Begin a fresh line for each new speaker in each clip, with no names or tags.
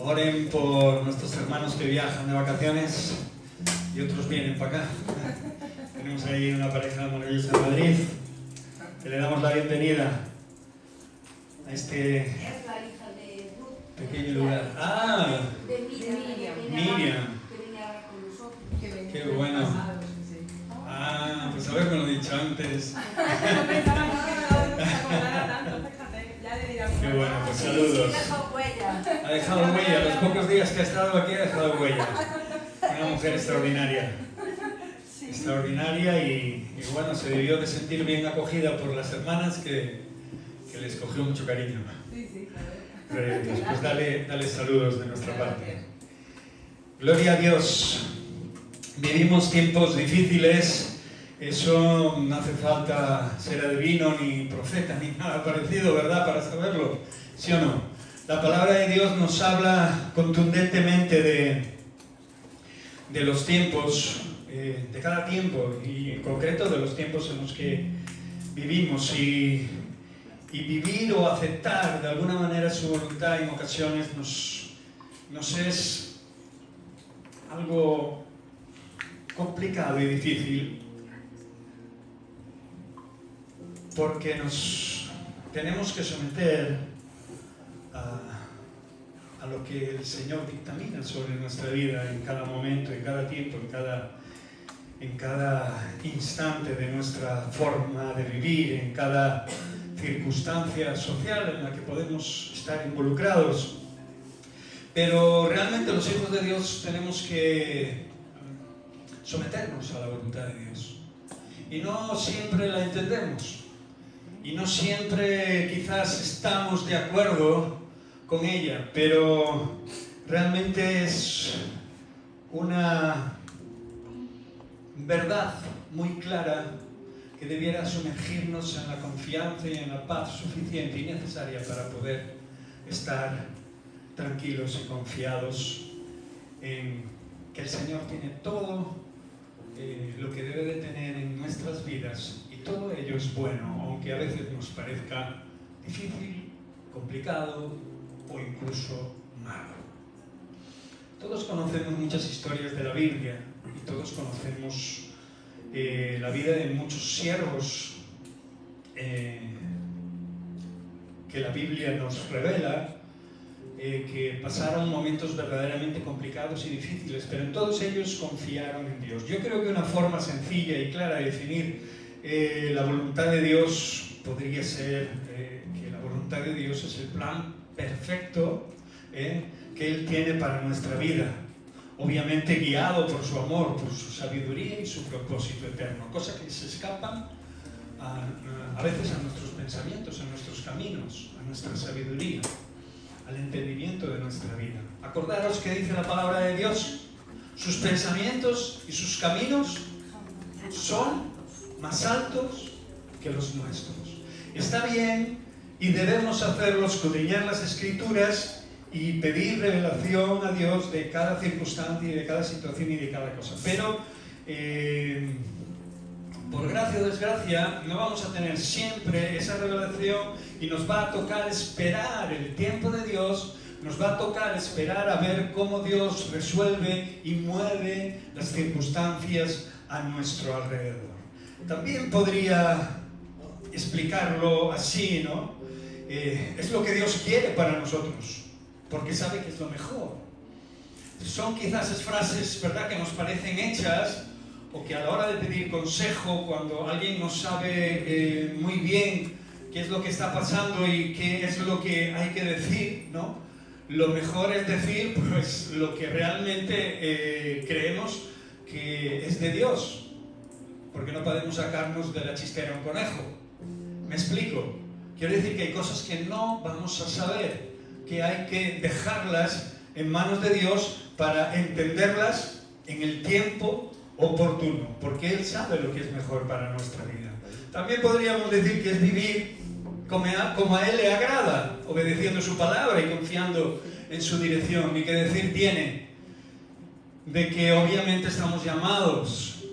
Oren por nuestros hermanos que viajan de vacaciones y otros vienen para acá. Tenemos ahí una pareja maravillosa en Madrid, que le damos la bienvenida a este pequeño lugar. ¡Ah! Miriam. Qué bueno. Ah, pues haberme lo dicho antes. Qué bueno, pues saludos. Ha dejado huella, los pocos días que ha estado aquí ha dejado huella. Una mujer extraordinaria. Extraordinaria y bueno, se debió de sentir bien acogida por las hermanas que les cogió mucho cariño. Pues dale saludos de nuestra parte. Gloria a Dios. Vivimos tiempos difíciles. Eso no hace falta ser adivino ni profeta ni nada parecido, ¿verdad? Para saberlo, ¿sí o no? La palabra de Dios nos habla contundentemente de los tiempos, de cada tiempo y en concreto de los tiempos en los que vivimos y vivir o aceptar de alguna manera su voluntad en ocasiones nos es algo complicado y difícil, porque nos tenemos que someter a lo que el Señor dictamina sobre nuestra vida en cada momento, en cada tiempo, en cada instante de nuestra forma de vivir, en cada circunstancia social en la que podemos estar involucrados. Pero realmente los hijos de Dios tenemos que someternos a la voluntad de Dios. Y no siempre la entendemos. Y no siempre quizás estamos de acuerdo con ella, pero realmente es una verdad muy clara que debiera sumergirnos en la confianza y en la paz suficiente y necesaria para poder estar tranquilos y confiados en que el Señor tiene todo lo que debe de tener en nuestras vidas, y todo ello es bueno, aunque a veces nos parezca difícil, complicado o incluso malo. Todos conocemos muchas historias de la Biblia y todos conocemos la vida de muchos siervos que la Biblia nos revela, que pasaron momentos verdaderamente complicados y difíciles, pero en todos ellos confiaron en Dios. Yo creo que una forma sencilla y clara de definir la voluntad de Dios podría ser que la voluntad de Dios es el plan perfecto que Él tiene para nuestra vida, obviamente guiado por su amor, por su sabiduría y su propósito eterno, cosas que se escapan a veces a nuestros pensamientos, a nuestros caminos, a nuestra sabiduría, al entendimiento de nuestra vida. Acordaros que dice la palabra de Dios: sus pensamientos y sus caminos son más altos que los nuestros. Está bien y debemos hacerlo, escudriñar las Escrituras y pedir revelación a Dios de cada circunstancia y de cada situación y de cada cosa. Pero por gracia o desgracia no vamos a tener siempre esa revelación y nos va a tocar esperar el tiempo de Dios, nos va a tocar esperar a ver cómo Dios resuelve y mueve las circunstancias a nuestro alrededor. También podría explicarlo así, ¿no? Es lo que Dios quiere para nosotros, porque sabe que es lo mejor. Son quizás esas frases, ¿verdad?, que nos parecen hechas, o que a la hora de pedir consejo, cuando alguien no sabe muy bien qué es lo que está pasando y qué es lo que hay que decir, ¿no?, lo mejor es decir pues lo que realmente creemos que es de Dios, porque no podemos sacarnos de la chistera un conejo. ¿Me explico? Quiero decir que hay cosas que no vamos a saber, que hay que dejarlas en manos de Dios para entenderlas en el tiempo oportuno, porque Él sabe lo que es mejor para nuestra vida. También podríamos decir que es vivir como a Él le agrada, obedeciendo su palabra y confiando en su dirección. Y qué decir tiene de que obviamente estamos llamados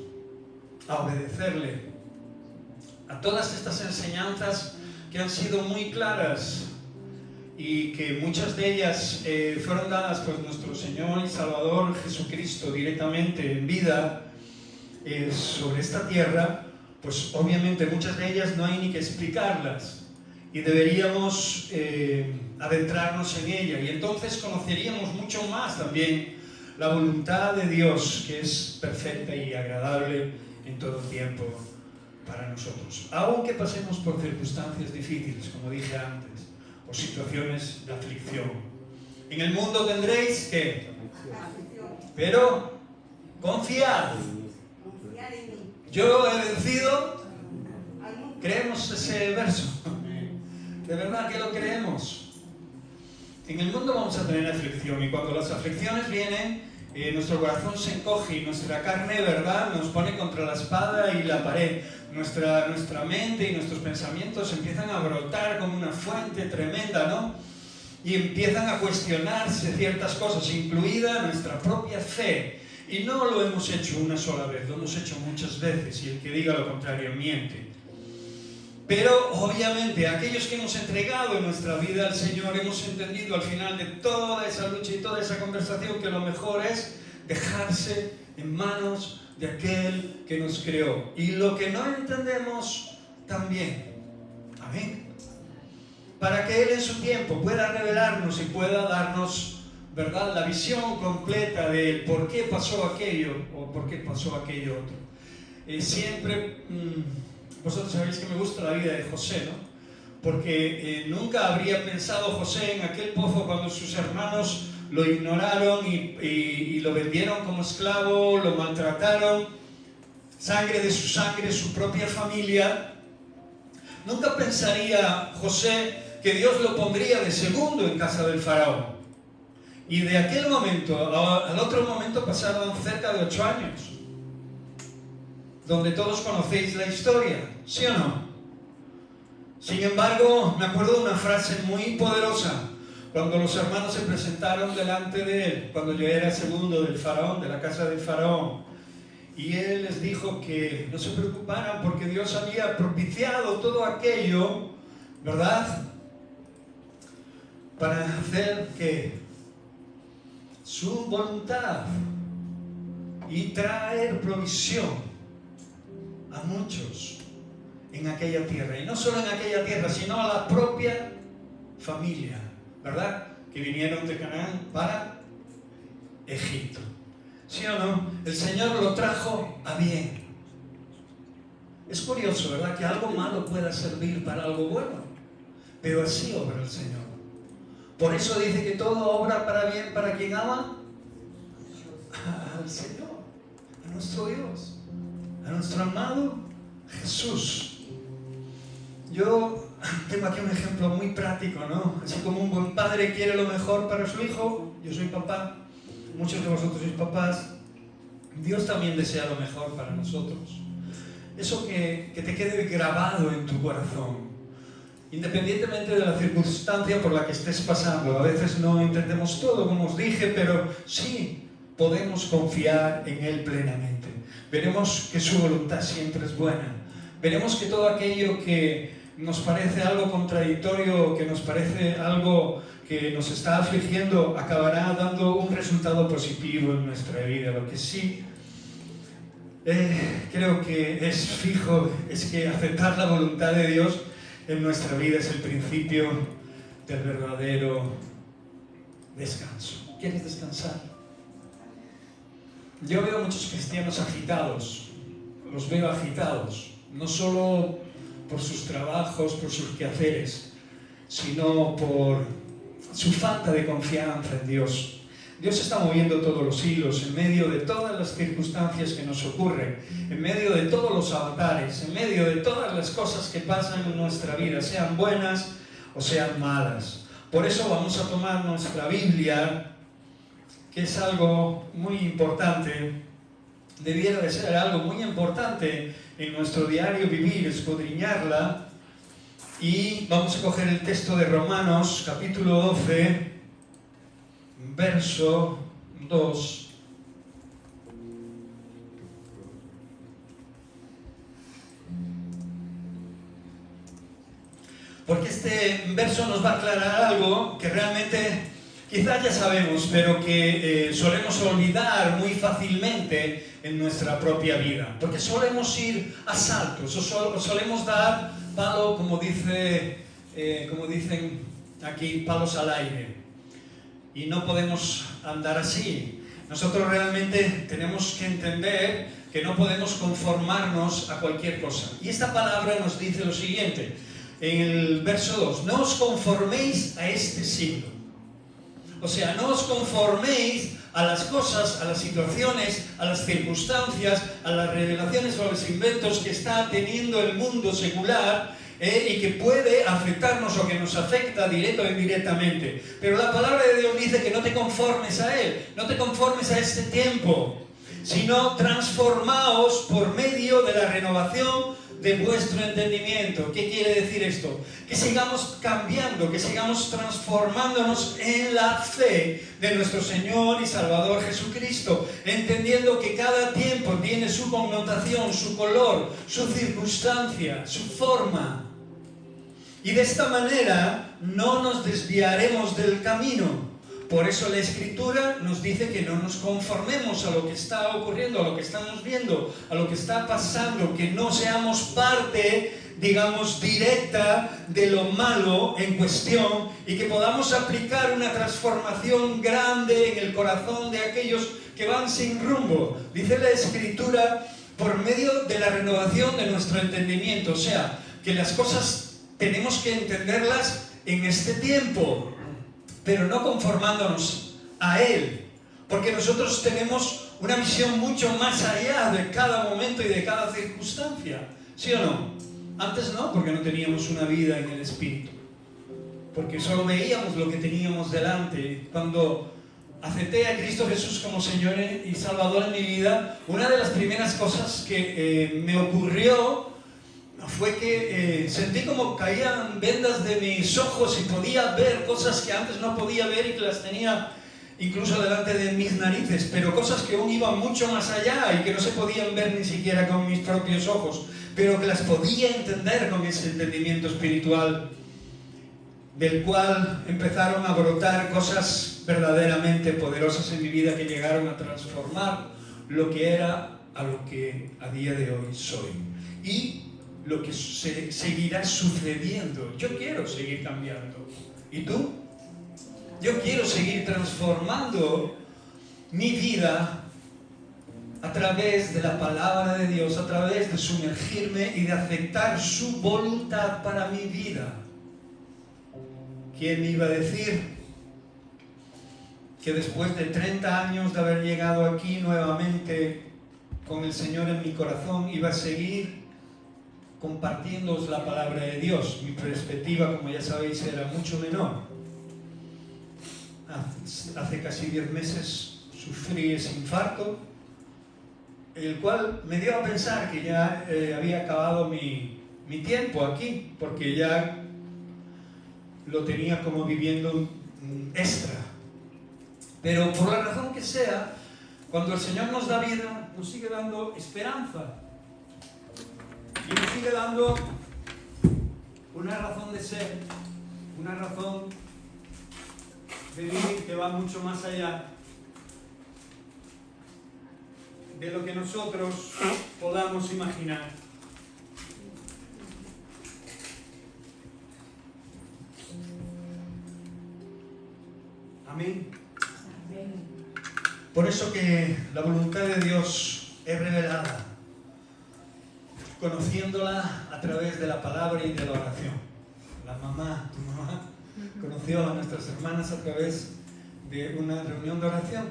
a obedecerle a todas estas enseñanzas que han sido muy claras y que muchas de ellas fueron dadas por nuestro Señor y Salvador Jesucristo directamente en vida sobre esta tierra, pues obviamente muchas de ellas no hay ni que explicarlas y deberíamos adentrarnos en ella, y entonces conoceríamos mucho más también la voluntad de Dios, que es perfecta y agradable en todo tiempo para nosotros, aunque pasemos por circunstancias difíciles, como dije antes, o situaciones de aflicción. En el mundo tendréis ¿qué? Pero confiad. Yo he vencido. ¿Creemos ese verso? ¿De verdad que lo creemos? En el mundo vamos a tener aflicción, y cuando las aflicciones vienen, nuestro corazón se encoge y nuestra carne, ¿verdad?, nos pone contra la espada y la pared. Nuestra mente y nuestros pensamientos empiezan a brotar como una fuente tremenda, ¿no? Y empiezan a cuestionarse ciertas cosas, incluida nuestra propia fe. Y no lo hemos hecho una sola vez, lo hemos hecho muchas veces, y el que diga lo contrario miente. Pero obviamente aquellos que hemos entregado en nuestra vida al Señor hemos entendido al final de toda esa lucha y toda esa conversación que lo mejor es dejarse en manos de aquel que nos creó. Y lo que no entendemos también. Amén. Para que Él en su tiempo pueda revelarnos y pueda darnos, ¿verdad?, la visión completa de por qué pasó aquello o por qué pasó aquello otro. Vosotros sabéis que me gusta la vida de José, ¿no? Porque nunca habría pensado José en aquel pozo cuando sus hermanos lo ignoraron y lo vendieron como esclavo, lo maltrataron, sangre de su sangre, su propia familia. Nunca pensaría José que Dios lo pondría de segundo en casa del faraón. Y de aquel momento al otro momento pasaron cerca de 8 años, donde todos conocéis la historia, ¿sí o no? Sin embargo, me acuerdo de una frase muy poderosa cuando los hermanos se presentaron delante de él, cuando yo era segundo del faraón, de la casa del faraón, y él les dijo que no se preocuparan porque Dios había propiciado todo aquello, ¿verdad?, para hacer que su voluntad y traer provisión a muchos en aquella tierra, y no solo en aquella tierra, sino a la propia familia, ¿verdad?, que vinieron de Canaán para Egipto. ¿Sí o no? El Señor lo trajo a bien. Es curioso, ¿verdad?, que algo malo pueda servir para algo bueno, pero así obra el Señor. Por eso dice que todo obra para bien para quien ama al Señor, a nuestro Dios, a nuestro amado Jesús. Yo tengo aquí un ejemplo muy práctico, ¿no? Así como un buen padre quiere lo mejor para su hijo, yo soy papá, muchos de vosotros sois papás, Dios también desea lo mejor para nosotros. Eso que te quede grabado en tu corazón, independientemente de la circunstancia por la que estés pasando. A veces no entendemos todo, como os dije, pero sí podemos confiar en Él plenamente. Veremos que su voluntad siempre es buena. Veremos que todo aquello que nos parece algo contradictorio, que nos parece algo que nos está afligiendo, acabará dando un resultado positivo en nuestra vida. Lo que sí creo que es fijo es que aceptar la voluntad de Dios en nuestra vida es el principio del verdadero descanso. ¿Quieres descansar? Yo veo muchos cristianos agitados, los veo agitados, no solo por sus trabajos, por sus quehaceres, sino por su falta de confianza en Dios. Dios está moviendo todos los hilos en medio de todas las circunstancias que nos ocurren, en medio de todos los avatares, en medio de todas las cosas que pasan en nuestra vida, sean buenas o sean malas. Por eso vamos a tomar nuestra Biblia, que es algo muy importante, debiera de ser algo muy importante en nuestro diario vivir, escudriñarla, y vamos a coger el texto de Romanos, capítulo 12, verso 2. Porque este verso nos va a aclarar algo que realmente quizás ya sabemos, pero que solemos olvidar muy fácilmente en nuestra propia vida. Porque solemos ir a saltos, o solemos dar palo, como dicen aquí, palos al aire. Y no podemos andar así. Nosotros realmente tenemos que entender que no podemos conformarnos a cualquier cosa. Y esta palabra nos dice lo siguiente, en el verso 2, no os conforméis a este siglo. O sea, no os conforméis a las cosas, a las situaciones, a las circunstancias, a las revelaciones o a los inventos que está teniendo el mundo secular, y que puede afectarnos o que nos afecta directa o indirectamente. Pero la palabra de Dios dice que no te conformes a Él, no te conformes a este tiempo, sino transformaos por medio de la renovación de vuestro entendimiento. ¿Qué quiere decir esto? Que sigamos cambiando, que sigamos transformándonos en la fe de nuestro Señor y Salvador Jesucristo, entendiendo que cada tiempo tiene su connotación, su color, su circunstancia, su forma. Y de esta manera no nos desviaremos del camino. Por eso la Escritura nos dice que no nos conformemos a lo que está ocurriendo, a lo que estamos viendo, a lo que está pasando, que no seamos parte, digamos, directa de lo malo en cuestión y que podamos aplicar una transformación grande en el corazón de aquellos que van sin rumbo. Dice la Escritura, por medio de la renovación de nuestro entendimiento, o sea, que las cosas tenemos que entenderlas en este tiempo, pero no conformándonos a Él, porque nosotros tenemos una visión mucho más allá de cada momento y de cada circunstancia, ¿sí o no? Antes no, porque no teníamos una vida en el Espíritu, porque solo veíamos lo que teníamos delante. Cuando acepté a Cristo Jesús como Señor y Salvador en mi vida, una de las primeras cosas que me ocurrió fue que sentí como caían vendas de mis ojos y podía ver cosas que antes no podía ver y que las tenía incluso delante de mis narices, pero cosas que aún iban mucho más allá y que no se podían ver ni siquiera con mis propios ojos, pero que las podía entender con ese entendimiento espiritual, del cual empezaron a brotar cosas verdaderamente poderosas en mi vida que llegaron a transformar lo que era a lo que a día de hoy soy. Y lo que seguirá sucediendo. Yo quiero seguir cambiando. ¿Y tú? Yo quiero seguir transformando mi vida a través de la palabra de Dios, a través de sumergirme y de aceptar su voluntad para mi vida. ¿Quién me iba a decir que después de 30 años de haber llegado aquí nuevamente con el Señor en mi corazón iba a seguir compartiéndoos la palabra de Dios? Mi perspectiva, como ya sabéis, era mucho menor. Hace casi 10 meses sufrí ese infarto, el cual me dio a pensar que ya había acabado mi tiempo aquí, porque ya lo tenía como viviendo extra. Pero por la razón que sea, cuando el Señor nos da vida, nos sigue dando esperanza. Y nos sigue dando una razón de ser, una razón de vivir que va mucho más allá de lo que nosotros podamos imaginar. Amén. Por eso que la voluntad de Dios es revelada, conociéndola a través de la palabra y de la oración. Tu mamá, conoció a nuestras hermanas a través de una reunión de oración.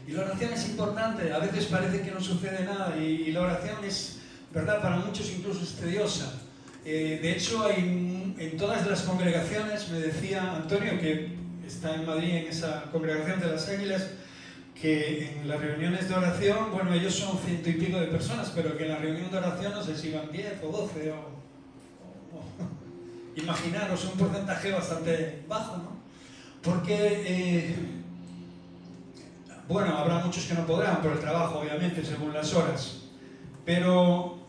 Y la oración es importante, a veces parece que no sucede nada y la oración es, ¿verdad?, para muchos incluso es tediosa. De hecho, en todas las congregaciones, me decía Antonio, que está en Madrid en esa congregación de las Águilas, que en las reuniones de oración, bueno, ellos son 100 y pico de personas, pero que en la reunión de oración no sé si van 10 o 12 imaginaros, un porcentaje bastante bajo, ¿no? Porque, bueno, habrá muchos que no podrán por el trabajo, obviamente, según las horas, pero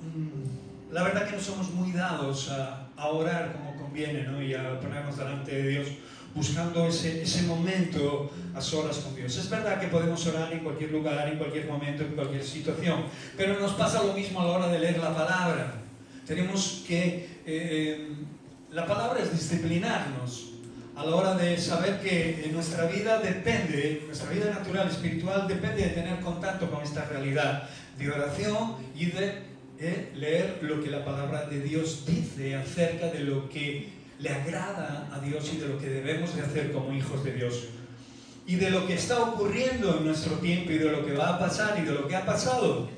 la verdad que no somos muy dados a a orar como conviene, ¿no? Y a ponernos delante de Dios, buscando ese momento a solas con Dios. Es verdad que podemos orar en cualquier lugar, en cualquier momento, en cualquier situación, pero nos pasa lo mismo a la hora de leer la palabra. Tenemos que... la palabra es disciplinarnos a la hora de saber que nuestra vida depende, nuestra vida natural, espiritual, depende de tener contacto con esta realidad de oración y de leer lo que la palabra de Dios dice acerca de lo que le agrada a Dios y de lo que debemos de hacer como hijos de Dios. Y de lo que está ocurriendo en nuestro tiempo y de lo que va a pasar y de lo que ha pasado.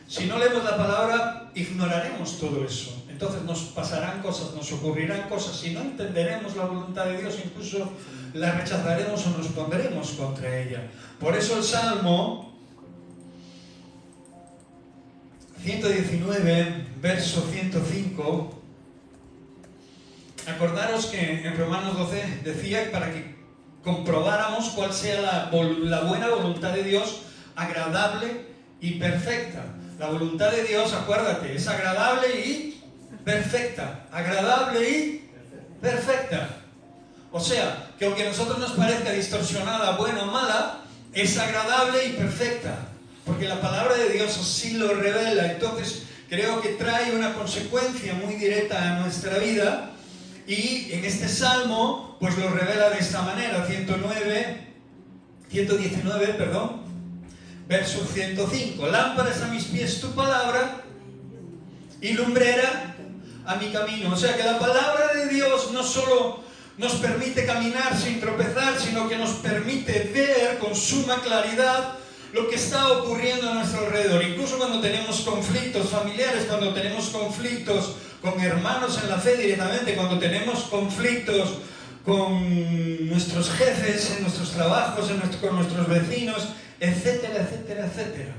Si no leemos la palabra, ignoraremos todo eso. Entonces nos pasarán cosas, nos ocurrirán cosas. Si no entenderemos la voluntad de Dios, incluso la rechazaremos o nos pondremos contra ella. Por eso el Salmo 119, verso 105, acordaros que en Romanos 12 decía para que comprobáramos cuál sea la buena voluntad de Dios, agradable y perfecta. La voluntad de Dios, acuérdate, es agradable y perfecta. Agradable y perfecta. O sea, que aunque a nosotros nos parezca distorsionada, buena o mala, es agradable y perfecta. Porque la palabra de Dios así lo revela. Entonces, creo que trae una consecuencia muy directa a nuestra vida. Y en este salmo, pues lo revela de esta manera. 119, verso 105. Lámparas a mis pies tu palabra y lumbrera a mi camino. O sea que la palabra de Dios no solo nos permite caminar sin tropezar, sino que nos permite ver con suma claridad lo que está ocurriendo a nuestro alrededor. Incluso cuando tenemos conflictos familiares, cuando tenemos conflictos con hermanos en la fe directamente, cuando tenemos conflictos con nuestros jefes, en nuestros trabajos, con nuestros vecinos, etcétera, etcétera, etcétera.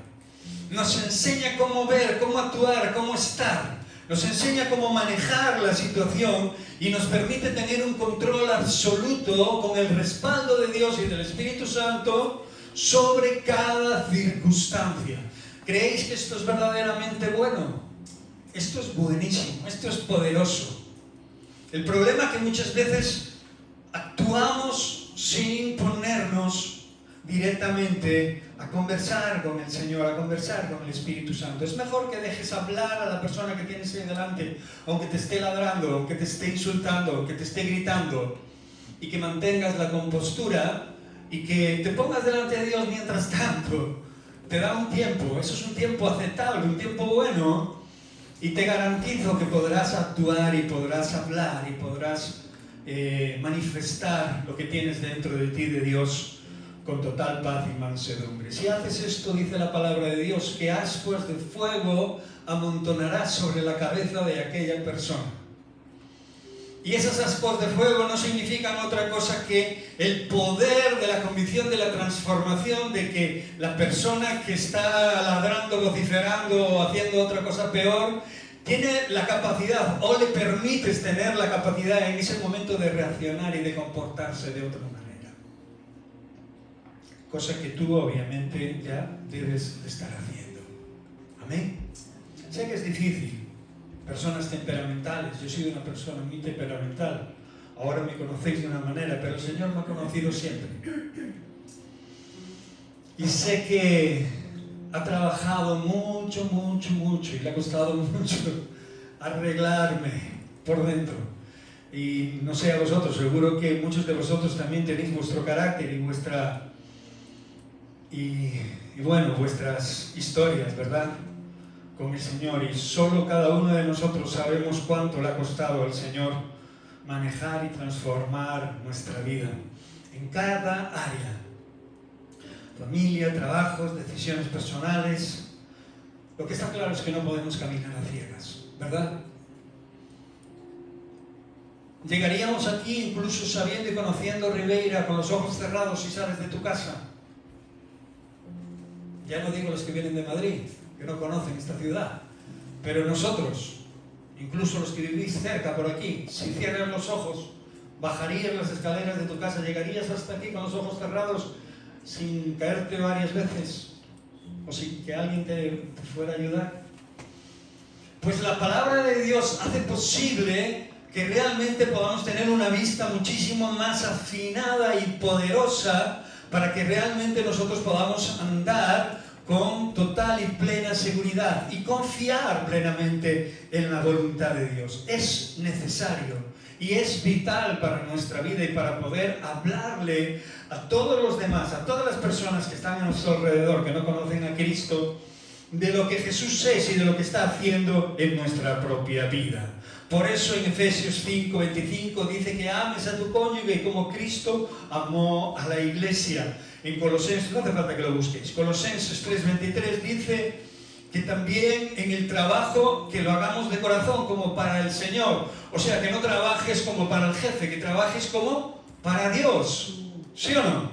Nos enseña cómo ver, cómo actuar, cómo estar. Nos enseña cómo manejar la situación y nos permite tener un control absoluto con el respaldo de Dios y del Espíritu Santo sobre cada circunstancia. ¿Creéis que esto es verdaderamente bueno? Esto es buenísimo, esto es poderoso. El problema es que muchas veces actuamos sin ponernos directamente a conversar con el Señor, a conversar con el Espíritu Santo. Es mejor que dejes hablar a la persona que tienes ahí delante, aunque te esté ladrando, aunque te esté insultando, aunque te esté gritando, y que mantengas la compostura y que te pongas delante de Dios mientras tanto. Te da un tiempo, eso es un tiempo aceptable, un tiempo bueno, y te garantizo que podrás actuar y podrás hablar y podrás manifestar lo que tienes dentro de ti de Dios con total paz y mansedumbre. Si haces esto, dice la palabra de Dios, que ascuas de fuego amontonarás sobre la cabeza de aquella persona. Y esas ascuas de fuego no significan otra cosa que el poder de la convicción de la transformación, de que la persona que está ladrando, vociferando o haciendo otra cosa peor, tiene la capacidad, o le permites tener la capacidad en ese momento de reaccionar y de comportarse de otra manera. Cosa que tú obviamente ya debes estar haciendo. Amén. Sé que es difícil. Personas temperamentales. Yo he sido una persona muy temperamental. Ahora me conocéis de una manera, pero el Señor me ha conocido siempre. Y sé que ha trabajado mucho, mucho, mucho, y le ha costado mucho arreglarme por dentro. Y no sé a vosotros, seguro que muchos de vosotros también tenéis vuestro carácter y vuestras historias, ¿verdad? Con el Señor, y solo cada uno de nosotros sabemos cuánto le ha costado al Señor manejar y transformar nuestra vida en cada área. Familia, trabajos, decisiones personales. Lo que está claro es que no podemos caminar a ciegas, ¿verdad? Llegaríamos aquí incluso sabiendo y conociendo Ribeira con los ojos cerrados si sales de tu casa. Ya no digo los que vienen de Madrid, que no conocen esta ciudad, pero nosotros, incluso los que vivís cerca por aquí, si cierras los ojos, bajarías las escaleras de tu casa, llegarías hasta aquí con los ojos cerrados sin caerte varias veces o sin que alguien te fuera a ayudar. Pues la palabra de Dios hace posible que realmente podamos tener una vista muchísimo más afinada y poderosa para que realmente nosotros podamos andar con total y plena seguridad y confiar plenamente en la voluntad de Dios. Es necesario y es vital para nuestra vida y para poder hablarle a todos los demás, a todas las personas que están a nuestro alrededor, que no conocen a Cristo, de lo que Jesús es y de lo que está haciendo en nuestra propia vida. Por eso en Efesios 5:25 dice que ames a tu cónyuge como Cristo amó a la iglesia. En Colosenses, no hace falta que lo busquéis, Colosenses 3:23 dice que también en el trabajo que lo hagamos de corazón como para el Señor. O sea, que no trabajes como para el jefe, que trabajes como para Dios. ¿Sí o no?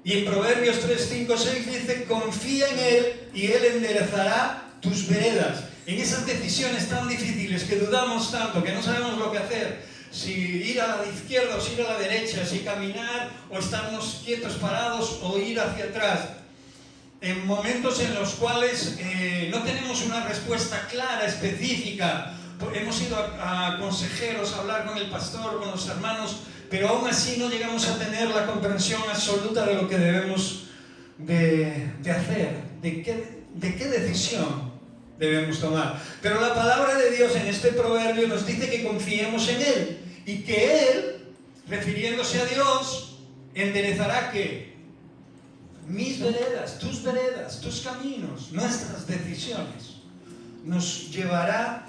Y en Proverbios 3:5-6 dice, confía en Él y Él enderezará tus veredas. En esas decisiones tan difíciles que dudamos tanto, que no sabemos lo que hacer, si ir a la izquierda o si ir a la derecha, si caminar o estarnos quietos parados o ir hacia atrás. En momentos en los cuales no tenemos una respuesta clara, específica, hemos ido a consejeros a hablar con el pastor, con los hermanos, pero aún así no llegamos a tener la comprensión absoluta de lo que debemos de hacer, de qué decisión debemos tomar. Pero la palabra de Dios en este proverbio nos dice que confiemos en Él y que Él, refiriéndose a Dios, enderezará ¿qué? Mis veredas, tus caminos, nuestras decisiones. Nos llevará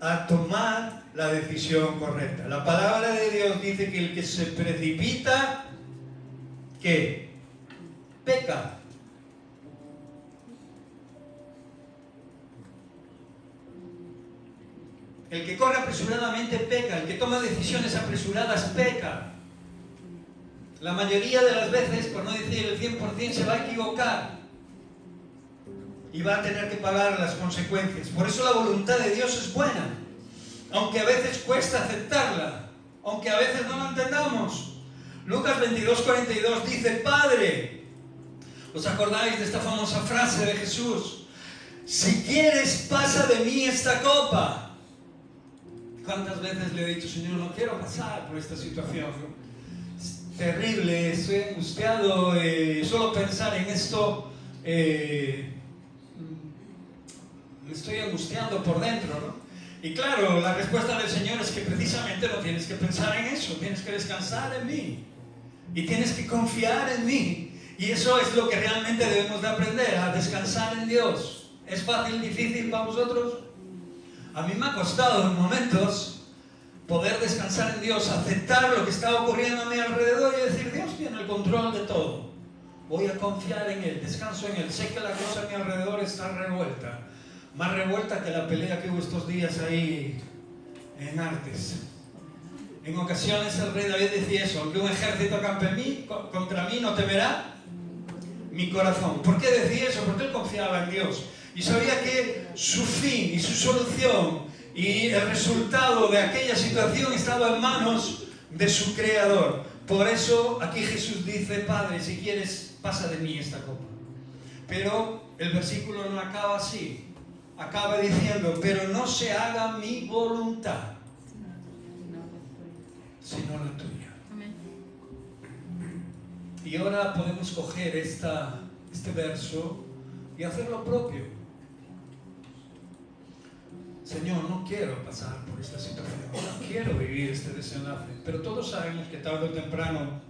a tomar la decisión correcta. La palabra de Dios dice que el que se precipita, ¿qué? Peca. El que corre apresuradamente peca, el que toma decisiones apresuradas peca. La mayoría de las veces, por no decir el 100%, se va a equivocar y va a tener que pagar las consecuencias. Por eso la voluntad de Dios es buena, aunque a veces cuesta aceptarla, aunque a veces no la entendamos. Lucas 22:42 dice, Padre, ¿os acordáis de esta famosa frase de Jesús? Si quieres, pasa de mí esta copa. ¿Cuántas veces le he dicho, Señor, no quiero pasar por esta situación? Es terrible, estoy angustiado, solo pensar en esto me estoy angustiando por dentro, ¿no? Y claro, la respuesta del Señor es que precisamente no tienes que pensar en eso, tienes que descansar en mí y tienes que confiar en mí. Y eso es lo que realmente debemos de aprender, a descansar en Dios. ¿Es fácil, difícil para vosotros? A mí me ha costado en momentos poder descansar en Dios, aceptar lo que está ocurriendo a mi alrededor y decir, Dios tiene el control de todo. Voy a confiar en Él, descanso en Él. Sé que la cosa a mi alrededor está revuelta. Más revuelta que la pelea que hubo estos días ahí en Artes. En ocasiones el rey David decía eso, aunque un ejército acampe contra mí no temerá mi corazón. ¿Por qué decía eso? Porque él confiaba en Dios. Y sabía que su fin y su solución y el resultado de aquella situación estaba en manos de su Creador. Por eso aquí Jesús dice, Padre, si quieres, pasa de mí esta copa. Pero el versículo no acaba así. Acaba diciendo, pero no se haga mi voluntad, sino la tuya. Y ahora podemos coger este verso y hacer lo propio. Señor, no quiero pasar por esta situación, no quiero vivir este desenlace, pero todos sabemos que tarde o temprano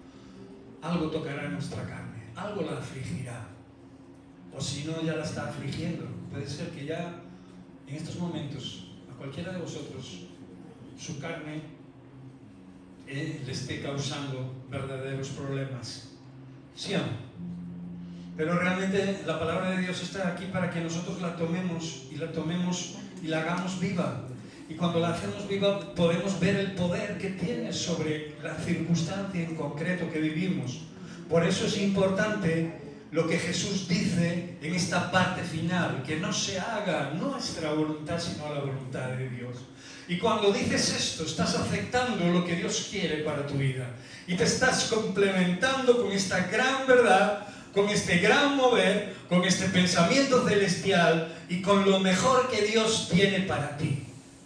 algo tocará en nuestra carne, algo la afligirá, o si no ya la está afligiendo. Puede ser que ya en estos momentos a cualquiera de vosotros su carne le esté causando verdaderos problemas. ¿Sí o no? Pero realmente la palabra de Dios está aquí para que nosotros la tomemos y la hagamos viva. Y cuando la hacemos viva podemos ver el poder que tiene sobre la circunstancia en concreto que vivimos. Por eso es importante lo que Jesús dice en esta parte final, que no se haga nuestra voluntad sino la voluntad de Dios. Y cuando dices esto, estás aceptando lo que Dios quiere para tu vida y te estás complementando con esta gran verdad, con este gran mover, con este pensamiento celestial y con lo mejor que Dios tiene para ti.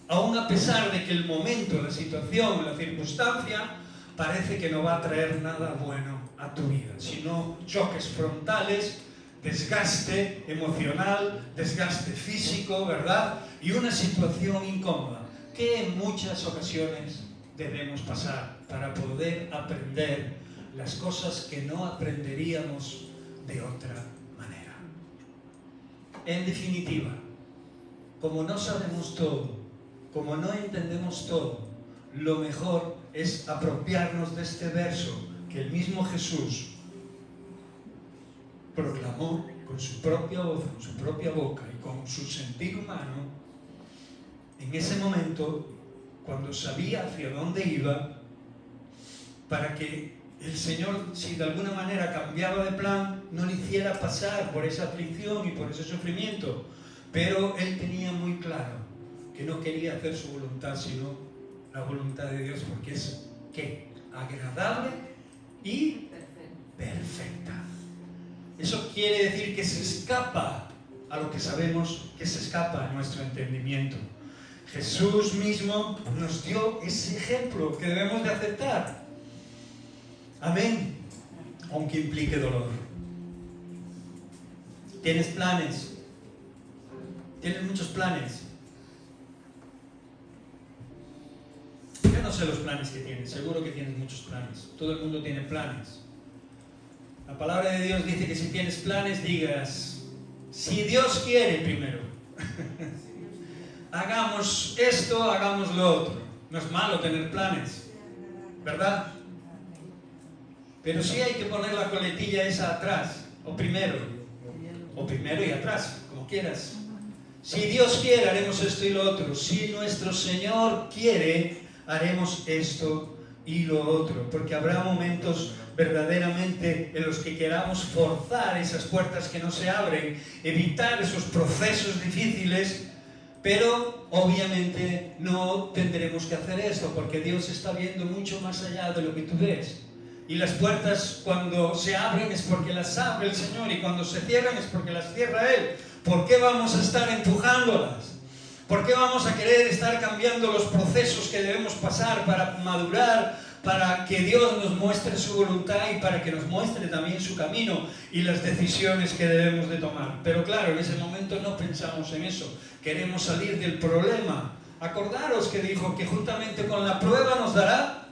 aún a pesar de que el momento, la situación, la circunstancia parece que no va a traer nada bueno a tu vida, sino choques frontales, desgaste emocional, desgaste físico, ¿verdad? Y una situación incómoda que en muchas ocasiones debemos pasar para poder aprender las cosas que no aprenderíamos de otra manera. En definitiva, como no sabemos todo, como no entendemos todo, lo mejor es apropiarnos de este verso que el mismo Jesús proclamó con su propia voz, con su propia boca y con su sentir humano en ese momento, cuando sabía hacia dónde iba, para que el Señor, si de alguna manera cambiaba de plan, no le hiciera pasar por esa aflicción y por ese sufrimiento. Pero Él tenía muy claro que no quería hacer su voluntad, sino la voluntad de Dios, porque es, ¿qué? Agradable y perfecta. Eso quiere decir que se escapa a lo que sabemos, que se escapa a nuestro entendimiento. Jesús mismo nos dio ese ejemplo que debemos de aceptar. Amén. Aunque implique dolor. ¿Tienes planes? ¿Tienes muchos planes? Yo no sé los planes que tienes, seguro que tienes muchos planes. Todo el mundo tiene planes. La palabra de Dios dice que si tienes planes, digas, si Dios quiere primero. Hagamos esto, hagamos lo otro. No es malo tener planes, ¿verdad? Pero sí hay que poner la coletilla esa atrás, o primero y atrás, como quieras. Si Dios quiere, haremos esto y lo otro. Si nuestro Señor quiere, haremos esto y lo otro. Porque habrá momentos verdaderamente en los que queramos forzar esas puertas que no se abren, evitar esos procesos difíciles, pero obviamente no tendremos que hacer esto, porque Dios está viendo mucho más allá de lo que tú ves. Y las puertas cuando se abren es porque las abre el Señor, y cuando se cierran es porque las cierra Él. ¿Por qué vamos a estar empujándolas? ¿Por qué vamos a querer estar cambiando los procesos que debemos pasar para madurar, para que Dios nos muestre su voluntad y para que nos muestre también su camino y las decisiones que debemos de tomar? Pero claro, en ese momento no pensamos en eso. Queremos salir del problema. Acordaros que dijo que juntamente con la prueba nos dará.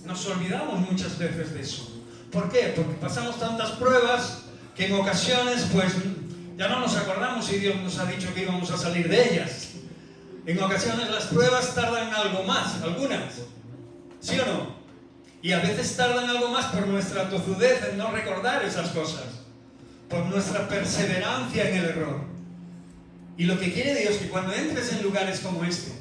Nos olvidamos muchas veces de eso. ¿Por qué? Porque pasamos tantas pruebas que en ocasiones pues ya no nos acordamos si Dios nos ha dicho que íbamos a salir de ellas. En ocasiones las pruebas tardan algo más, algunas, ¿sí o no? Y a veces tardan algo más por nuestra tozudez en no recordar esas cosas, por nuestra perseverancia en el error. Y lo que quiere Dios es que cuando entres en lugares como este,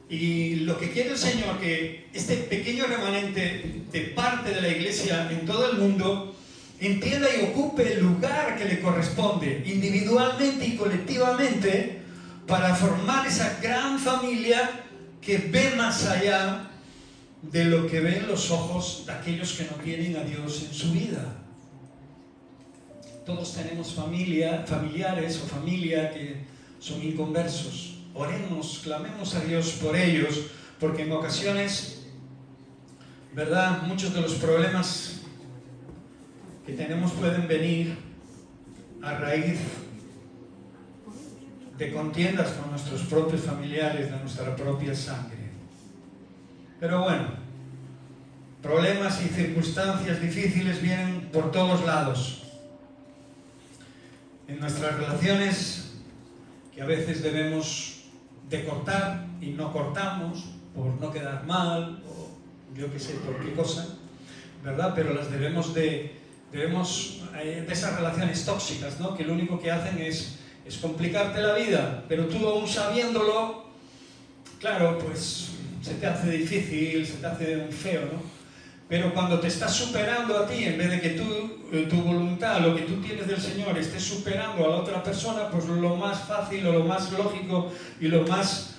y lo que quiere el Señor, que este pequeño remanente de parte de la iglesia en todo el mundo entienda y ocupe el lugar que le corresponde, individualmente y colectivamente, para formar esa gran familia que ve más allá de lo que ven los ojos de aquellos que no tienen a Dios en su vida. Todos tenemos familiares o familia que son inconversos. Oremos, clamemos a Dios por ellos, porque en ocasiones, ¿verdad?, muchos de los problemas que tenemos pueden venir a raíz de contiendas con nuestros propios familiares, de nuestra propia sangre. Pero bueno, problemas y circunstancias difíciles vienen por todos lados. En nuestras relaciones, que a veces debemos de cortar y no cortamos por no quedar mal, o yo qué sé, por qué cosa, ¿verdad? Pero las debemos de esas relaciones tóxicas, ¿no? Que lo único que hacen es complicarte la vida, pero tú aún sabiéndolo, claro, pues se te hace difícil, se te hace feo, ¿no? Pero cuando te estás superando a ti, en vez de que tu voluntad, lo que tú tienes del Señor, estés superando a la otra persona, pues lo más fácil o lo más lógico y lo más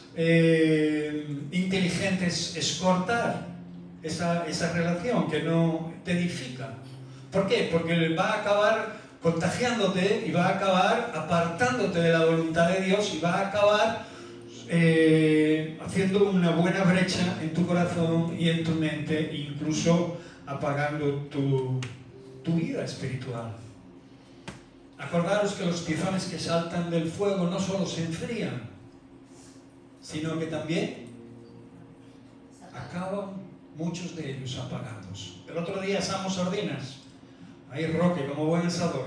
inteligente es cortar esa relación que no te edifica. ¿Por qué? Porque va a acabar contagiándote y va a acabar apartándote de la voluntad de Dios y va a acabar haciendo una buena brecha en tu corazón y en tu mente, incluso apagando tu vida espiritual. Acordaros que los tizones que saltan del fuego no solo se enfrían, sino que también acaban muchos de ellos apagados. El otro día asamos sardinas. Ahí Roque, como buen asador.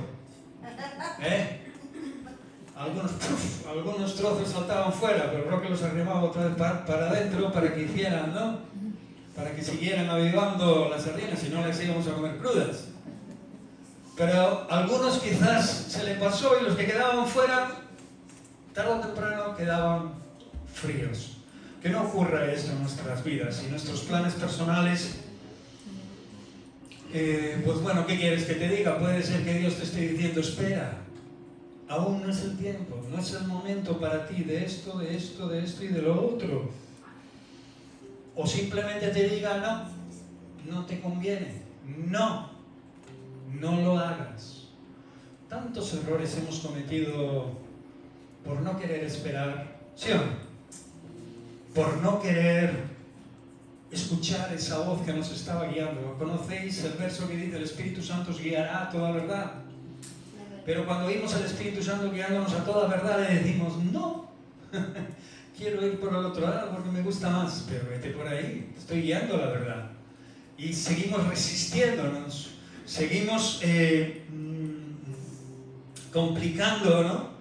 Algunos trozos saltaban fuera, pero Roque los arrimaba otra vez para adentro para que hicieran, ¿no? Para que siguieran avivando las sardinas, si no las íbamos a comer crudas. Pero algunos quizás se le pasó y los que quedaban fuera, tarde o temprano quedaban fríos. Que no ocurra esto en nuestras vidas y nuestros planes personales. Pues bueno, ¿qué quieres que te diga? Puede ser que Dios te esté diciendo, espera, aún no es el tiempo, no es el momento para ti de esto y de lo otro. O simplemente te diga, no te conviene, no lo hagas. Tantos errores hemos cometido por no querer esperar, ¿sí o no? Por no querer escuchar esa voz que nos estaba guiando. ¿Conocéis el verso que dice, el Espíritu Santo os guiará a toda verdad? Pero cuando vimos al Espíritu Santo guiándonos a toda verdad, le decimos, no, quiero ir por el otro lado porque me gusta más, pero vete por ahí, te estoy guiando a la verdad. Y seguimos resistiéndonos, seguimos complicando, ¿no?,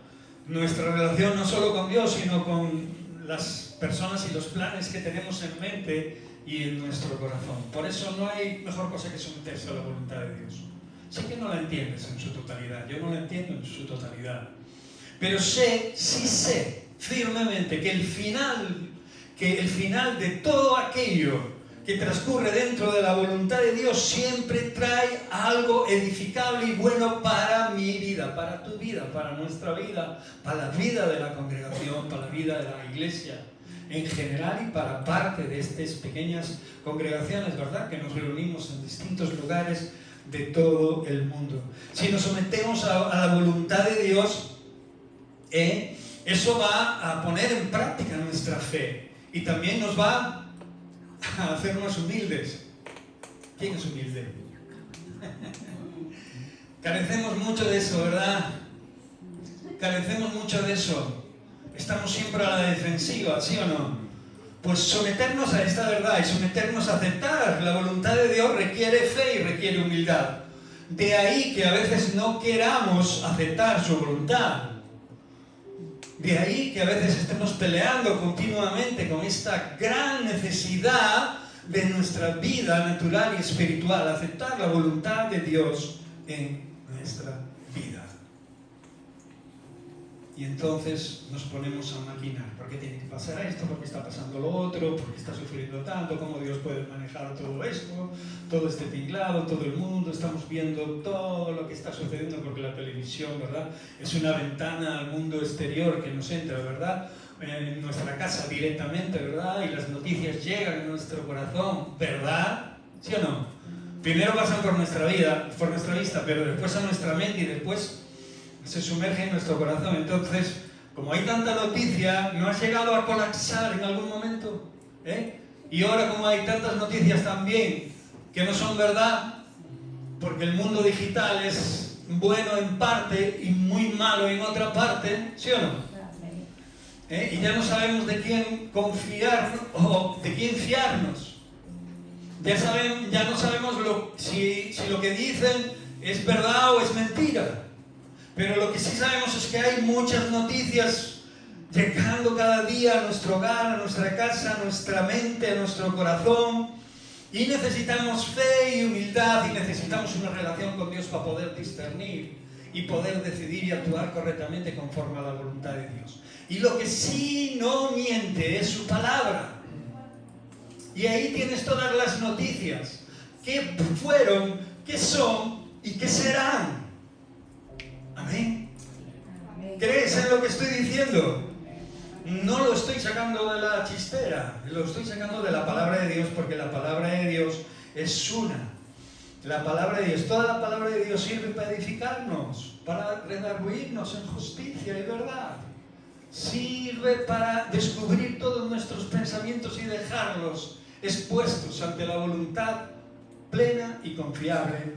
nuestra relación no solo con Dios, sino con las personas y los planes que tenemos en mente y en nuestro corazón. Por eso no hay mejor cosa que someterse a la voluntad de Dios. Sé que no la entiendes en su totalidad, yo no la entiendo en su totalidad, pero sí sé firmemente que el final de todo aquello que transcurre dentro de la voluntad de Dios siempre trae algo edificable y bueno para mi vida, para tu vida, para nuestra vida, para la vida de la congregación, para la vida de la iglesia en general y para parte de estas pequeñas congregaciones, ¿verdad?, que nos reunimos en distintos lugares de todo el mundo. Si nos sometemos a la voluntad de Dios, eso va a poner en práctica nuestra fe y también nos va a hacernos humildes. ¿Quién es humilde? Carecemos mucho de eso, ¿verdad? Carecemos mucho de eso. Estamos siempre a la defensiva, ¿sí o no? Pues someternos a esta verdad y someternos a aceptar la voluntad de Dios requiere fe y requiere humildad. De ahí que a veces no queramos aceptar su voluntad. De ahí que a veces estemos peleando continuamente con esta gran necesidad de nuestra vida natural y espiritual, aceptar la voluntad de Dios en nuestra vida. Y entonces nos ponemos a maquinar. ¿Por qué tiene que pasar esto? ¿Por qué está pasando lo otro? ¿Por qué está sufriendo tanto? ¿Cómo Dios puede manejar todo esto? Todo este tinglado, todo el mundo. Estamos viendo todo lo que está sucediendo porque la televisión, ¿verdad?, es una ventana al mundo exterior que nos entra, ¿verdad?, en nuestra casa directamente, ¿verdad? Y las noticias llegan a nuestro corazón, ¿verdad? ¿Sí o no? Primero pasan por nuestra vida, por nuestra vista, pero después a nuestra mente y después se sumerge en nuestro corazón. Entonces, como hay tanta noticia, ¿no has llegado a colapsar en algún momento? Y ahora, como hay tantas noticias también que no son verdad, porque el mundo digital es bueno en parte y muy malo en otra parte, ¿sí o no? Y ya no sabemos de quién confiar o de quién fiarnos. Ya no sabemos si lo que dicen es verdad o es mentira. Pero lo que sí sabemos es que hay muchas noticias llegando cada día a nuestro hogar, a nuestra casa, a nuestra mente, a nuestro corazón. Y necesitamos fe y humildad y necesitamos una relación con Dios para poder discernir y poder decidir y actuar correctamente conforme a la voluntad de Dios. Y lo que sí no miente es su palabra. Y ahí tienes todas las noticias. ¿Qué fueron, qué son y qué serán? Amén. ¿Crees en lo que estoy diciendo? No lo estoy sacando de la chistera, lo estoy sacando de la palabra de Dios, porque la palabra de Dios es una. La palabra de Dios, toda la palabra de Dios sirve para edificarnos, para redarguirnos en justicia y verdad. sirve para descubrir todos nuestros pensamientos y dejarlos expuestos ante la voluntad plena y confiable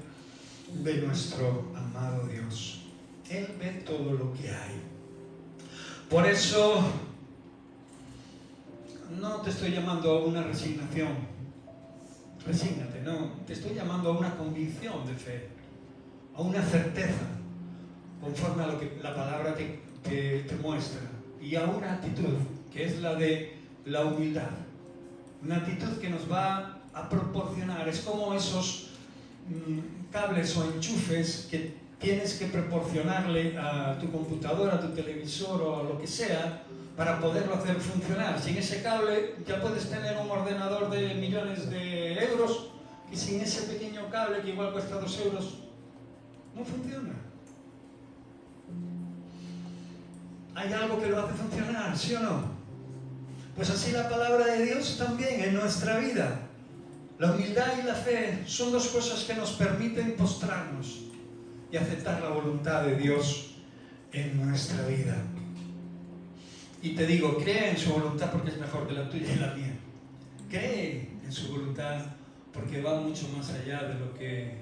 de nuestro amado Dios. Él ve todo lo que hay. Por eso no te estoy llamando a una resignación. Resígnate, no. Te estoy llamando a una convicción de fe, a una certeza, conforme a lo que la palabra te muestra, y a una actitud, que es la de la humildad. Una actitud que nos va a proporcionar, es como esos cables o enchufes que tienes que proporcionarle a tu computadora, a tu televisor o a lo que sea, para poderlo hacer funcionar. Sin ese cable ya puedes tener un ordenador de millones de euros, y sin ese pequeño cable que igual cuesta 2 euros, no funciona. ¿Hay algo que lo hace funcionar, sí o no? Pues así la palabra de Dios también en nuestra vida. La humildad y la fe son dos cosas que nos permiten postrarnos y aceptar la voluntad de Dios en nuestra vida. Y te digo, cree en su voluntad porque es mejor que la tuya y la mía. Cree en su voluntad porque va mucho más allá de lo que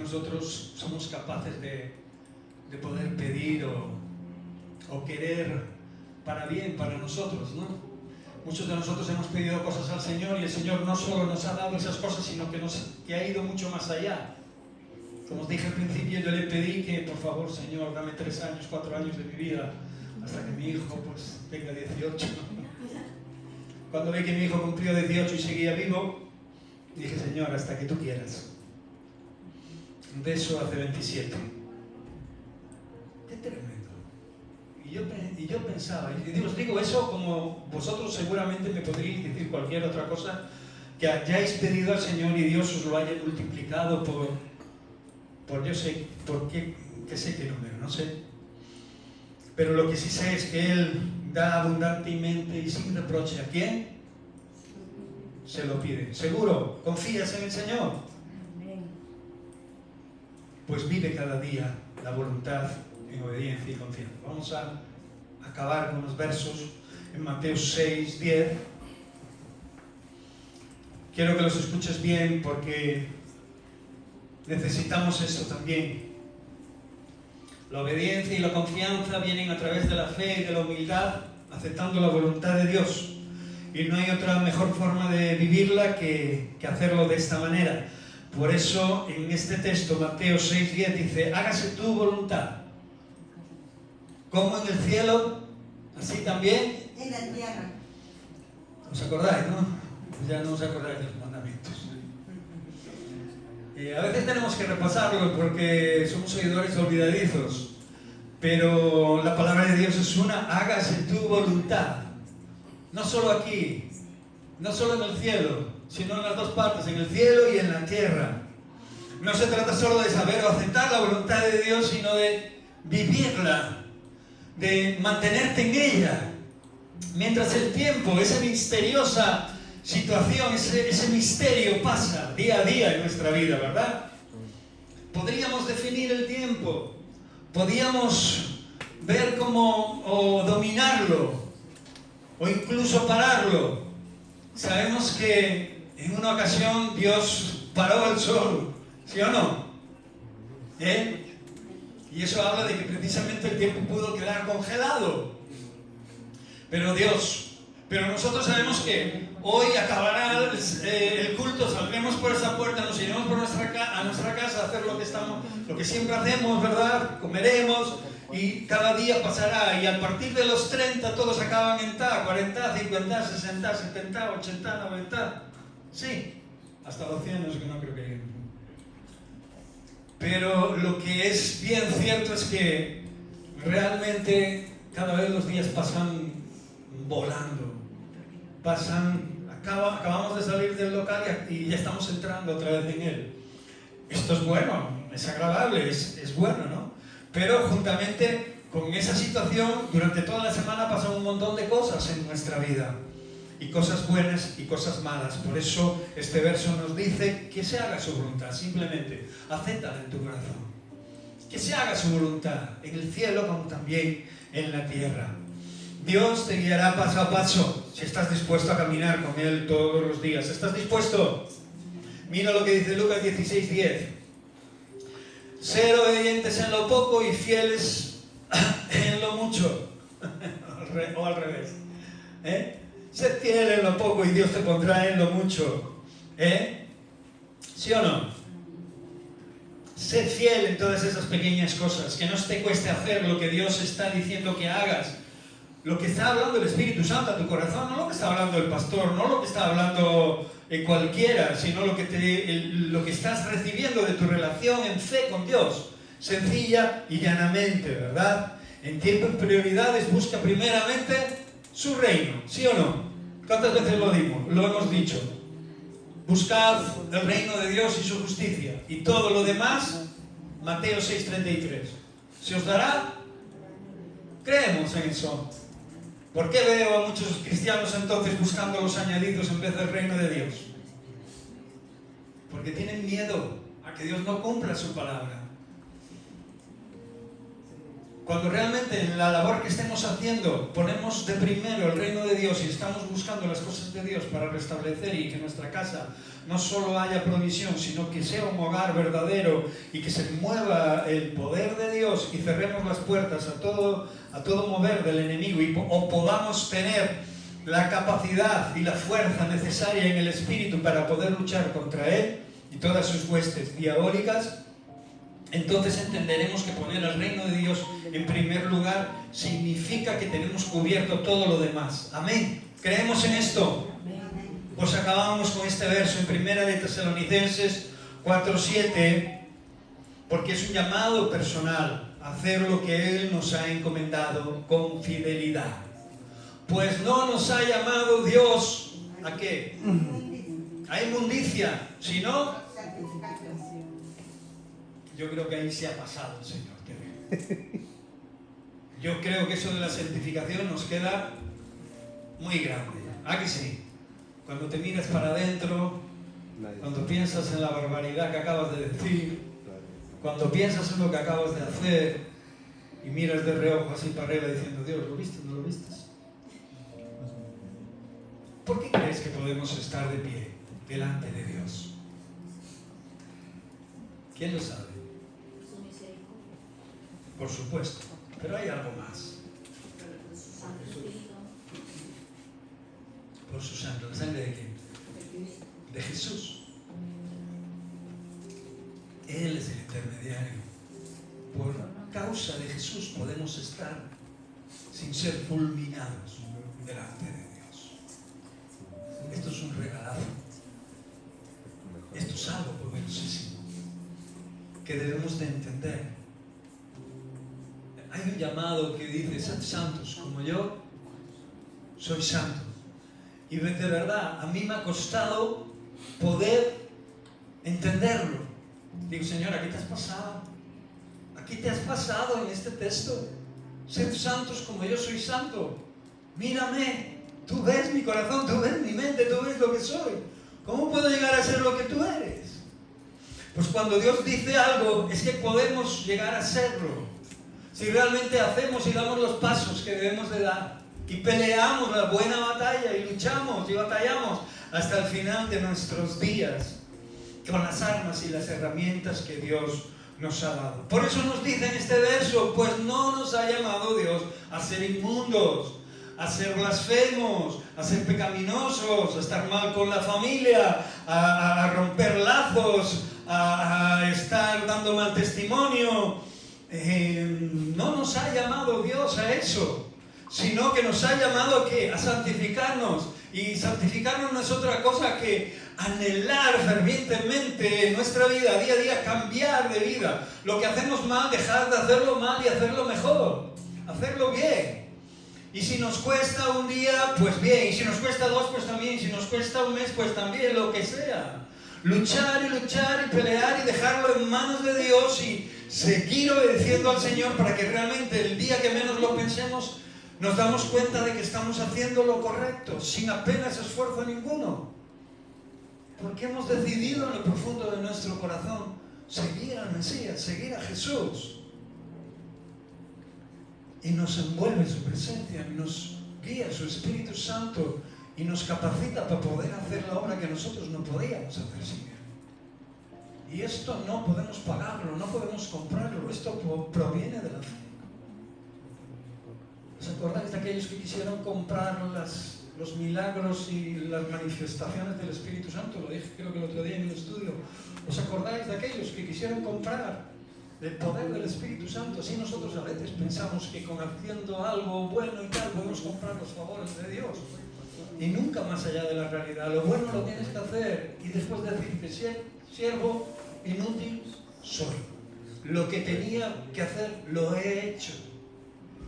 nosotros somos capaces de poder pedir o querer para bien, para nosotros, ¿no? Muchos de nosotros hemos pedido cosas al Señor y el Señor no solo nos ha dado esas cosas, sino que ha ido mucho más allá. Como os dije al principio, yo le pedí que, por favor, Señor, dame 3 años, 4 años de mi vida, hasta que mi hijo pues tenga 18. Cuando vi que mi hijo cumplió 18 y seguía vivo, dije, Señor, hasta que tú quieras. De eso hace 27. Qué tremendo. Y yo pensaba, y os digo eso como vosotros seguramente me podríais decir cualquier otra cosa que hayáis pedido al Señor y Dios os lo haya multiplicado por yo sé, por qué sé qué número, no sé. Pero lo que sí sé es que Él da abundantemente y sin reproche. ¿A quién? Se lo pide. ¿Seguro? ¿Confías en el Señor? Pues vive cada día la voluntad en obediencia y confianza. Vamos a acabar con los versos en Mateo 6, 10. Quiero que los escuches bien porque necesitamos eso también. La obediencia y la confianza vienen a través de la fe y de la humildad, aceptando la voluntad de Dios. Y no hay otra mejor forma de vivirla que hacerlo de esta manera. Por eso en este texto, Mateo 6:10 dice, hágase tu voluntad, como en el cielo, así también
en la tierra.
¿Os acordáis, no? Ya no os acordáis de los mandamientos. A veces tenemos que repasarlo porque somos oidores olvidadizos, pero la palabra de Dios es una, hágase tu voluntad. No solo aquí, no solo en el cielo, sino en las dos partes, en el cielo y en la tierra. No se trata solo de saber o aceptar la voluntad de Dios, sino de vivirla, de mantenerte en ella. Mientras el tiempo, esa misteriosa situación, ese misterio pasa día a día en nuestra vida, ¿verdad? Podríamos definir el tiempo, podríamos ver cómo o dominarlo, o incluso pararlo. Sabemos que en una ocasión Dios paró el sol, ¿sí o no? Y eso habla de que precisamente el tiempo pudo quedar congelado. Pero nosotros sabemos que hoy acabará el culto, saldremos por esa puerta, nos iremos a nuestra casa a hacer lo que siempre hacemos, ¿verdad? Comeremos y cada día pasará. Y a partir de los 30 todos acaban en 40, 50, 60, 70, 80, 90. Sí, hasta los 100 es que no creo que lleguen. Pero lo que es bien cierto es que realmente cada vez los días pasan volando. Acabamos de salir del local y ya estamos entrando otra vez en él. Esto es bueno, es agradable, es bueno, ¿no? Pero juntamente con esa situación, durante toda la semana pasan un montón de cosas en nuestra vida. Y cosas buenas y cosas malas. Por eso este verso nos dice que se haga su voluntad. Simplemente acéptala en tu corazón. que se haga su voluntad, en el cielo como también en la tierra. Dios te guiará paso a paso, si estás dispuesto a caminar con Él todos los días. ¿Estás dispuesto? Mira lo que dice Lucas 16:10. Ser obedientes en lo poco y fieles en lo mucho. O al revés. Ser fiel en lo poco y Dios te pondrá en lo mucho. ¿Sí o no? Ser fiel en todas esas pequeñas cosas, que no te cueste hacer lo que Dios está diciendo que hagas. Lo que está hablando el Espíritu Santo a tu corazón, no lo que está hablando el pastor, no lo que está hablando cualquiera, sino lo que estás recibiendo de tu relación en fe con Dios, sencilla y llanamente, ¿verdad? En tiempo y prioridades busca primeramente su reino, ¿sí o no? ¿Cuántas veces lo hemos dicho? Buscad el reino de Dios y su justicia, y todo lo demás, Mateo 6:33. ¿Se os dará? Creemos en eso. ¿Por qué veo a muchos cristianos entonces buscando los añadidos en vez del reino de Dios? Porque tienen miedo a que Dios no cumpla su palabra. Cuando realmente en la labor que estemos haciendo ponemos de primero el reino de Dios y estamos buscando las cosas de Dios para restablecer y que en nuestra casa no solo haya provisión, sino que sea un hogar verdadero y que se mueva el poder de Dios y cerremos las puertas a todo mover del enemigo o podamos tener la capacidad y la fuerza necesaria en el Espíritu para poder luchar contra Él y todas sus huestes diabólicas, entonces entenderemos que poner al reino de Dios en primer lugar significa que tenemos cubierto todo lo demás. Amén. ¿Creemos en esto? Pues acabamos con este verso en 1 de Tesalonicenses 4:7, porque es un llamado personal a hacer lo que Él nos ha encomendado con fidelidad. Pues no nos ha llamado Dios ¿a qué? A inmundicia, sino yo creo que ahí se ha pasado el Señor. Yo creo que eso de la santificación nos queda muy grande. ¿A que sí? Cuando te miras para adentro, cuando piensas en la barbaridad que acabas de decir, cuando piensas en lo que acabas de hacer y miras de reojo así para arriba diciendo, Dios, ¿lo viste? ¿No lo viste? ¿Por qué crees que podemos estar de pie delante de Dios? ¿Quién lo sabe? Por supuesto, pero hay algo más. Por su sangre. ¿La sangre de quién? De Jesús. Él es el intermediario. Por causa de Jesús podemos estar sin ser fulminados delante de Dios. Esto es un regalazo. Esto es algo poderosísimo que debemos de entender. Hay un llamado que dice, sed santos como yo soy santo. Y de verdad, a mí me ha costado poder entenderlo. Digo, Señor, ¿aquí te has pasado? ¿Aquí te has pasado en este texto? Sed santos como yo soy santo. Mírame, tú ves mi corazón, tú ves mi mente, tú ves lo que soy. ¿Cómo puedo llegar a ser lo que tú eres? Pues cuando Dios dice algo, es que podemos llegar a serlo. Si realmente hacemos y damos los pasos que debemos de dar y peleamos la buena batalla y luchamos y batallamos hasta el final de nuestros días con las armas y las herramientas que Dios nos ha dado. Por eso nos dice en este verso, pues no nos ha llamado Dios a ser inmundos, a ser blasfemos, a ser pecaminosos, a estar mal con la familia, a romper lazos, a estar dando mal testimonio. No nos ha llamado Dios a eso, sino que nos ha llamado ¿a qué? A santificarnos. Y santificarnos no es otra cosa que anhelar fervientemente en nuestra vida, día a día, cambiar de vida. Lo que hacemos mal, dejar de hacerlo mal y hacerlo mejor, hacerlo bien. Y si nos cuesta un día, pues bien. Y si nos cuesta dos, pues también. Y si nos cuesta un mes, pues también, lo que sea. Luchar y pelear y dejarlo en manos de Dios y seguir obedeciendo al Señor para que realmente el día que menos lo pensemos nos damos cuenta de que estamos haciendo lo correcto, sin apenas esfuerzo ninguno. Porque hemos decidido en lo profundo de nuestro corazón seguir al Mesías, seguir a Jesús. y nos envuelve su presencia, nos guía su Espíritu Santo y nos capacita para poder hacer la obra que nosotros no podíamos hacer sin Él. Y esto no podemos pagarlo, no podemos comprarlo, esto proviene de la fe. ¿Os acordáis de aquellos que quisieron comprar los milagros y las manifestaciones del Espíritu Santo? Lo dije creo que el otro día en el estudio. ¿Os acordáis de aquellos que quisieron comprar el poder del Espíritu Santo? Así nosotros a veces pensamos que con haciendo algo bueno y tal podemos comprar los favores de Dios. Y nunca más allá de la realidad. Lo bueno lo tienes que hacer y después decirte, siervo inútil soy. Lo que tenía que hacer lo he hecho.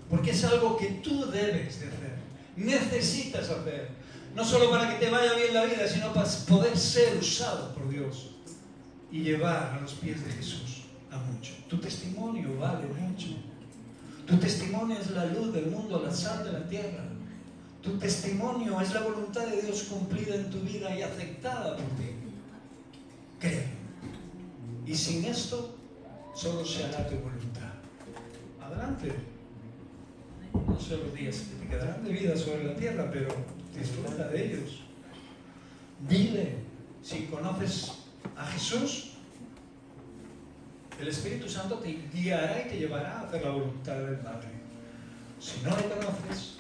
Porque es algo que tú debes de hacer. Necesitas hacer. No solo para que te vaya bien la vida, sino para poder ser usado por Dios y llevar a los pies de Jesús a mucho. Tu testimonio vale mucho. Tu testimonio es la luz del mundo, la sal de la tierra. Tu testimonio es la voluntad de Dios cumplida en tu vida y aceptada por ti. Créeme. Y sin esto, solo se hará tu voluntad. Adelante. No sé los días que te quedarán de vida sobre la tierra, pero disfruta de ellos. Vive. Si conoces a Jesús, el Espíritu Santo te guiará y te llevará a hacer la voluntad del Padre. Si no le conoces,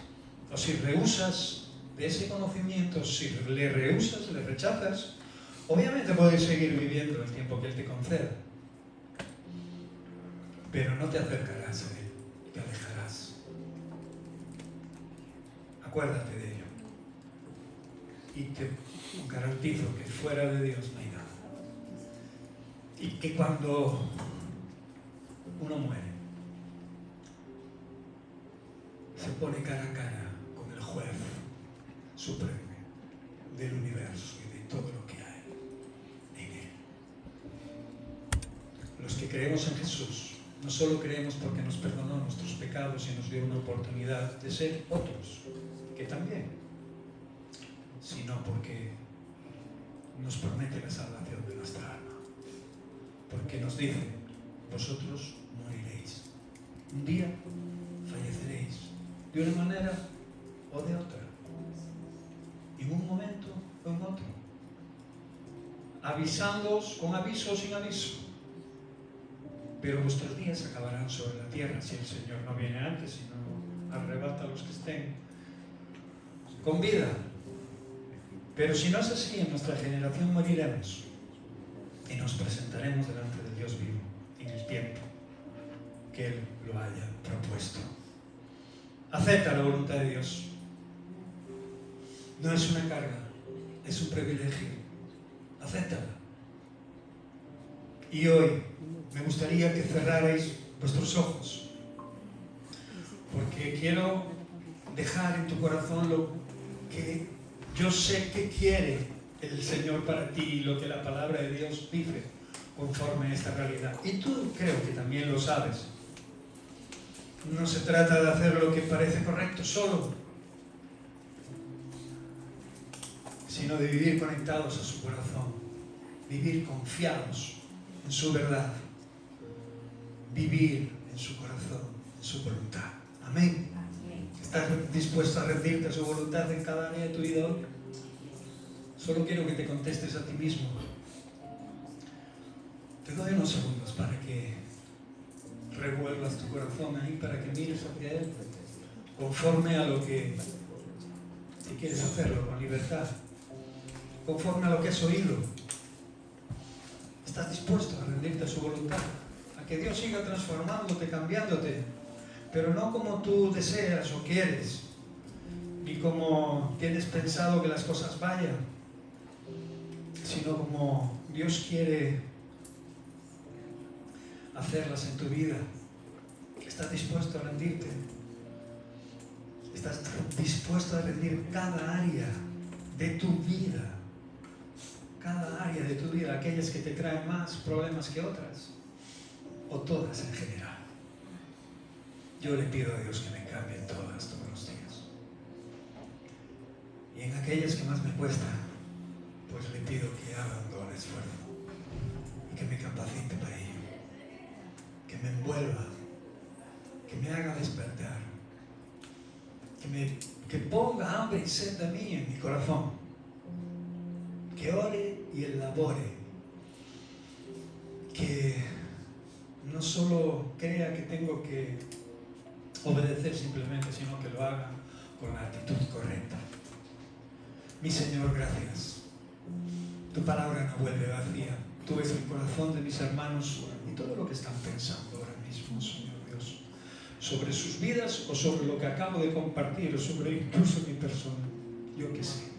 o si rehusas de ese conocimiento, si le rehusas, le rechazas, obviamente puedes seguir viviendo el tiempo que Él te conceda, pero no te acercarás a Él, te alejarás. Acuérdate de ello. Y te garantizo que fuera de Dios no hay nada. Y que cuando uno muere, se pone cara a cara con el juez supremo del universo y de todo lo que hay en Él. Los que creemos en Jesús, no solo creemos porque nos perdonó nuestros pecados y nos dio una oportunidad de ser otros, que también, sino porque nos promete la salvación de nuestra alma. Porque nos dice, vosotros moriréis. Un día falleceréis, de una manera o de otra. En un momento o en otro. Avisándoos con aviso o sin aviso. Pero vuestros días acabarán sobre la tierra si el Señor no viene antes, sino arrebata a los que estén con vida. Pero si no es así, en nuestra generación moriremos y nos presentaremos delante del Dios vivo en el tiempo que Él lo haya propuesto. Acepta la voluntad de Dios. No es una carga, es un privilegio. Acéptala. Y hoy me gustaría que cerrarais vuestros ojos, porque quiero dejar en tu corazón lo que yo sé que quiere el Señor para ti y lo que la palabra de Dios dice conforme a esta realidad. Y tú creo que también lo sabes. No se trata de hacer lo que parece correcto solo, sino de vivir conectados a su corazón, vivir confiados en su verdad, vivir en su corazón, en su voluntad. Amén. ¿Estás dispuesto a rendirte a su voluntad en cada área de tu vida hoy? Solo quiero que te contestes a ti mismo. Te doy unos segundos para que revuelvas tu corazón ahí, para que mires hacia Él, conforme a lo que, si quieres hacerlo con libertad, conforme a lo que has oído. ¿Estás dispuesto a rendirte a su voluntad? A que Dios siga transformándote, cambiándote, pero no como tú deseas o quieres, ni como tienes pensado que las cosas vayan, sino como Dios quiere hacerlas en tu vida. ¿Estás dispuesto a rendirte? ¿Estás dispuesto a rendir cada área de tu vida? Cada área de tu vida, aquellas que te traen más problemas que otras, o todas en general. Yo le pido a Dios que me cambien todas, todos los días. Y en aquellas que más me cuestan, pues le pido que haga un doble esfuerzo y que me capacite para ello, que me envuelva, que me haga despertar, que ponga hambre y sed de mí en mi corazón, que ore y elabore, que no solo crea que tengo que obedecer simplemente, sino que lo haga con la actitud correcta. Mi Señor, gracias. Tu palabra no vuelve vacía. Tú ves el corazón de mis hermanos y todo lo que están pensando ahora mismo, Señor Dios, sobre sus vidas o sobre lo que acabo de compartir o sobre incluso mi persona. Yo qué sé,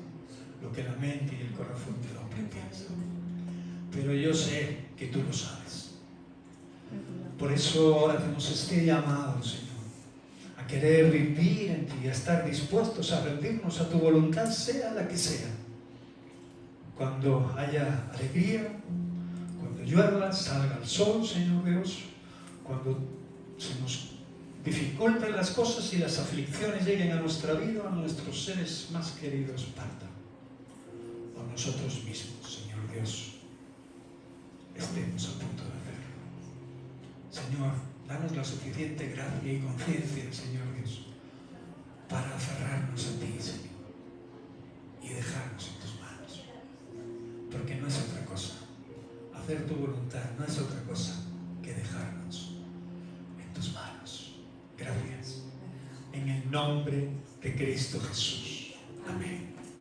lo que la mente y el corazón del hombre piensan. Pero yo sé que tú lo sabes. Por eso ahora hacemos este llamado, Señor, a querer vivir en ti, a estar dispuestos a rendirnos a tu voluntad, sea la que sea. Cuando haya alegría, cuando llueva, salga el sol, Señor Dios, cuando se nos dificulten las cosas y las aflicciones lleguen a nuestra vida, a nuestros seres más queridos partan, o nosotros mismos, Señor Dios, estemos a punto de hacerlo. Señor, danos la suficiente gracia y conciencia, Señor Dios, para aferrarnos a ti, Señor, y dejarnos en tus manos, porque no es otra cosa. Hacer tu voluntad no es otra cosa que dejarnos en tus manos. Gracias. En el nombre de Cristo Jesús. Amén.